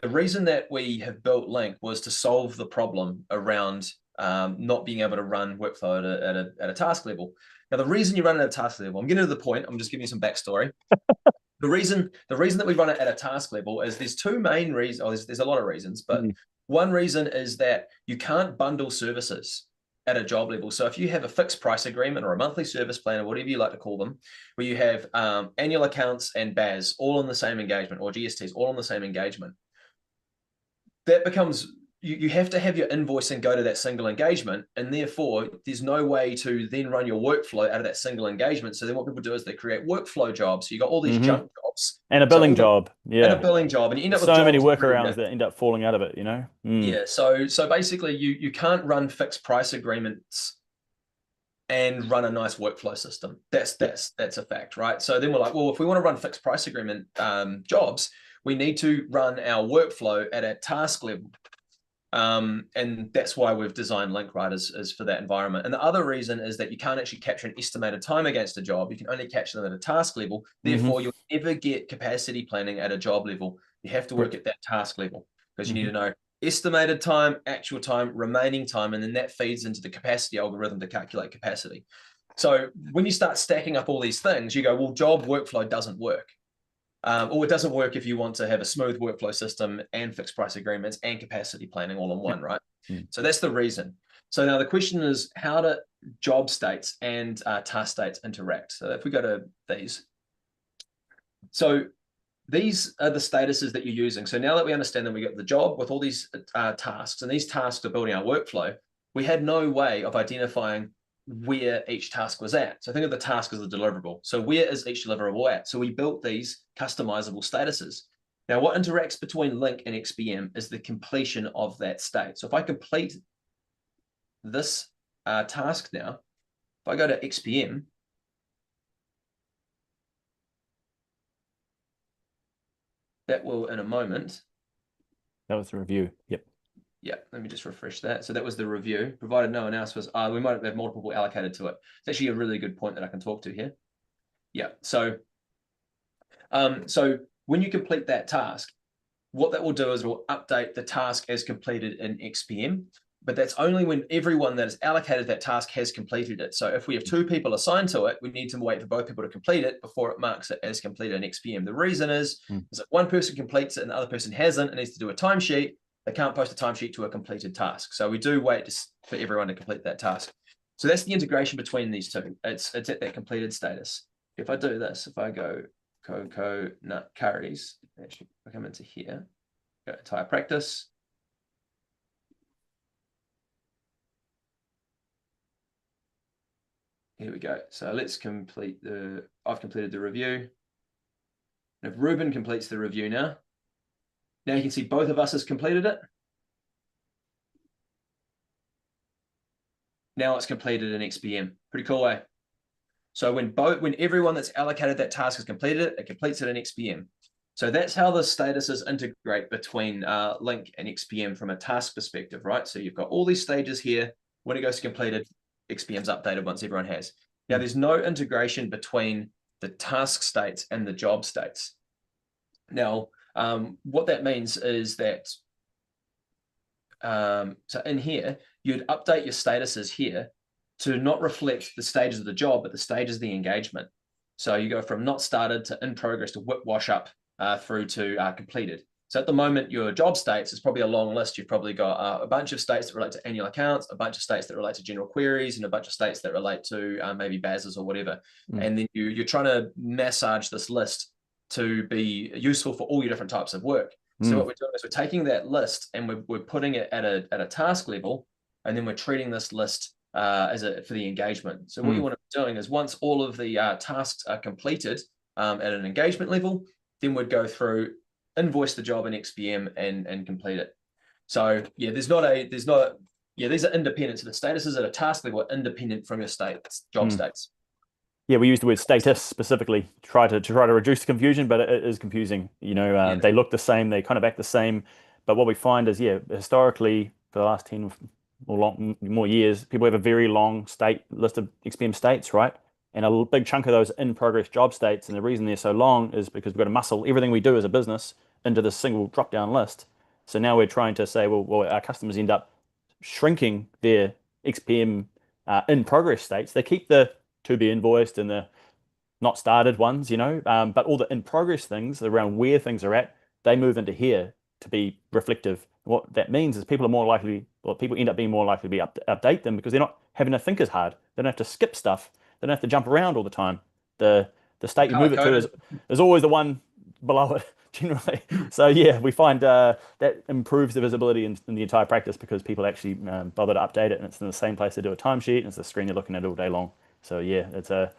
The reason that we have built Link was to solve the problem around not being able to run workflow at a task level. Now, the reason you run it at a task level, I'm getting to the point, I'm just giving you some backstory. The reason that we run it at a task level is there's two main reasons, or there's a lot of reasons, but one reason is that you can't bundle services at a job level. So if you have a fixed price agreement or a monthly service plan, or whatever you like to call them, where you have annual accounts and BAS all in the same engagement, or GSTs all in the same engagement, that becomes, you have to have your invoicing go to that single engagement, and therefore there's no way to then run your workflow out of that single engagement. So then what people do is they create workflow jobs. So you got all these junk jobs and a billing job, and a billing job, and you end up with so many jobs workarounds that end up falling out of it, Yeah, so basically you can't run fixed price agreements and run a nice workflow system. That's a fact, right? So then we're like, well, if we want to run fixed price agreement jobs, we need to run our workflow at a task level. And that's why we've designed Link, right, is for that environment. And the other reason is that you can't actually capture an estimated time against a job. You can only capture them at a task level. Therefore, you'll never get capacity planning at a job level. You have to work at that task level, because you need to know estimated time, actual time, remaining time, and then that feeds into the capacity algorithm to calculate capacity. So when you start stacking up all these things, you go, well, job workflow doesn't work. Or it doesn't work if you want to have a smooth workflow system and fixed price agreements and capacity planning all in one, right? So that's the reason. So now the question is, how do job states and task states interact? So if we go to these, so these are the statuses that you're using. So now that we understand that we got the job with all these tasks, and these tasks are building our workflow, we had no way of identifying where each task was at. So think of the task as the deliverable. So where is each deliverable at? So we built these customizable statuses. Now, what interacts between Link and XPM is the completion of that state. So if I complete this task now, if I go to XPM, that will, in a moment. That was the review. Yep. Yeah, let me just refresh that. So that was the review, provided no one else was, we might have multiple people allocated to it. It's actually a really good point that I can talk to here. Yeah, so when you complete that task, what that will do is it will update the task as completed in XPM, but that's only when everyone that is allocated that task has completed it. So if we have two people assigned to it, we need to wait for both people to complete it before it marks it as completed in XPM. The reason is if one person completes it and the other person hasn't and needs to do a timesheet, they can't post a timesheet to a completed task. So we do wait for everyone to complete that task. So that's the integration between these two. It's at that completed status. If I do this, if I go coconut curries, actually I come into here, go entire practice. here we go. So let's complete I've completed the review. And if Ruben completes the review now you can see both of us has completed it. Now it's completed in XPM. Pretty cool way. So when everyone that's allocated that task has completed it, it completes it in XPM. So that's how the statuses integrate between Link and XPM from a task perspective, right? So you've got all these stages here. When it goes to completed, XPM's updated once everyone has. Now there's no integration between the task states and the job states. Now, what that means is that, so in here, you'd update your statuses here to not reflect the stages of the job, but the stages of the engagement. So you go from not started to in progress to whip wash up through to completed. So at the moment, your job states is probably a long list. You've probably got a bunch of states that relate to annual accounts, a bunch of states that relate to general queries, and a bunch of states that relate to maybe BASs or whatever. And then you're trying to massage this list to be useful for all your different types of work. So what we're doing is we're taking that list and we're putting it at a task level, and then we're treating this list for the engagement. So what you want to be doing is once all of the tasks are completed at an engagement level, then we'd go through, invoice the job in XPM and complete it. So yeah, these are independent. So the statuses at a task level are independent from your job states. Yeah, we use the word status specifically to try to reduce confusion, but it is confusing. They look the same, they kind of act the same. But what we find is, historically, for the last 10 or more years, people have a very long list of XPM states, right? And a big chunk of those in-progress job states. And the reason they're so long is because we've got to muscle everything we do as a business into this single drop-down list. So now we're trying to say, well, our customers end up shrinking their XPM in-progress states. They keep the to be invoiced and the not started ones, but all the in-progress things around where things are at, they move into here to be reflective. What that means is people end up being more likely to be update them because they're not having to think as hard. They don't have to skip stuff. They don't have to jump around all the time. The state you move it to is always the one below it, generally. So yeah, we find that improves the visibility in the entire practice because people actually bother to update it, and it's in the same place they do a timesheet, and it's the screen you're looking at all day long. So yeah, that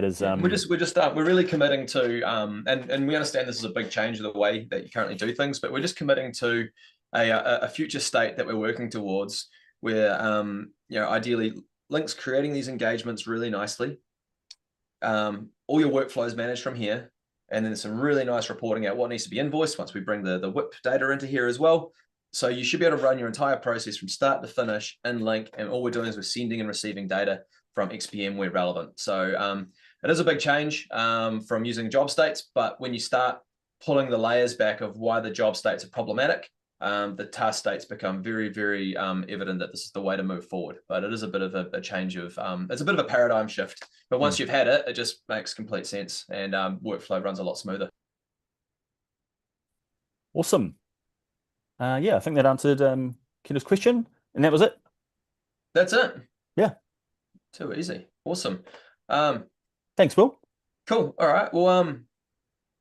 is. We're really committing to, and we understand this is a big change of the way that you currently do things, but we're just committing to a future state that we're working towards, where ideally Link's creating these engagements really nicely. All your workflow is managed from here, and then there's some really nice reporting out what needs to be invoiced once we bring the WIP data into here as well. So you should be able to run your entire process from start to finish in Link, and all we're doing is we're sending and receiving data from XPM where relevant. So it is a big change from using job states, but when you start pulling the layers back of why the job states are problematic, the task states become very, very evident that this is the way to move forward. But it is a bit of a change of, it's a bit of a paradigm shift. But once you've had it, it just makes complete sense, and workflow runs a lot smoother. Awesome. Yeah, I think that answered Kendall's question, and that was it. That's it. Yeah. Too easy. Awesome. Thanks, Will. Cool. All right. Well,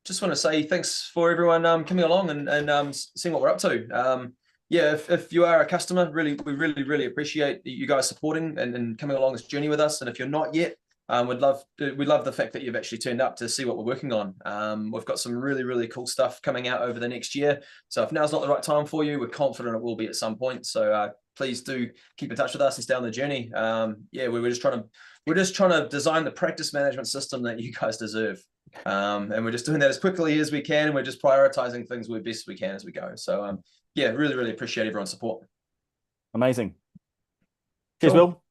just want to say thanks for everyone coming along and seeing what we're up to. Yeah, if you are a customer, we really appreciate you guys supporting and coming along this journey with us. And if you're not yet, we'd love the fact that you've actually turned up to see what we're working on. We've got some really cool stuff coming out over the next year. So if now's not the right time for you, we're confident it will be at some point. So please do keep in touch with us and stay on the journey. Yeah, we're just trying to design the practice management system that you guys deserve. And we're just doing that as quickly as we can. And we're just prioritizing things as best we can as we go. So yeah, really appreciate everyone's support. Amazing. Cheers, Cool. Will.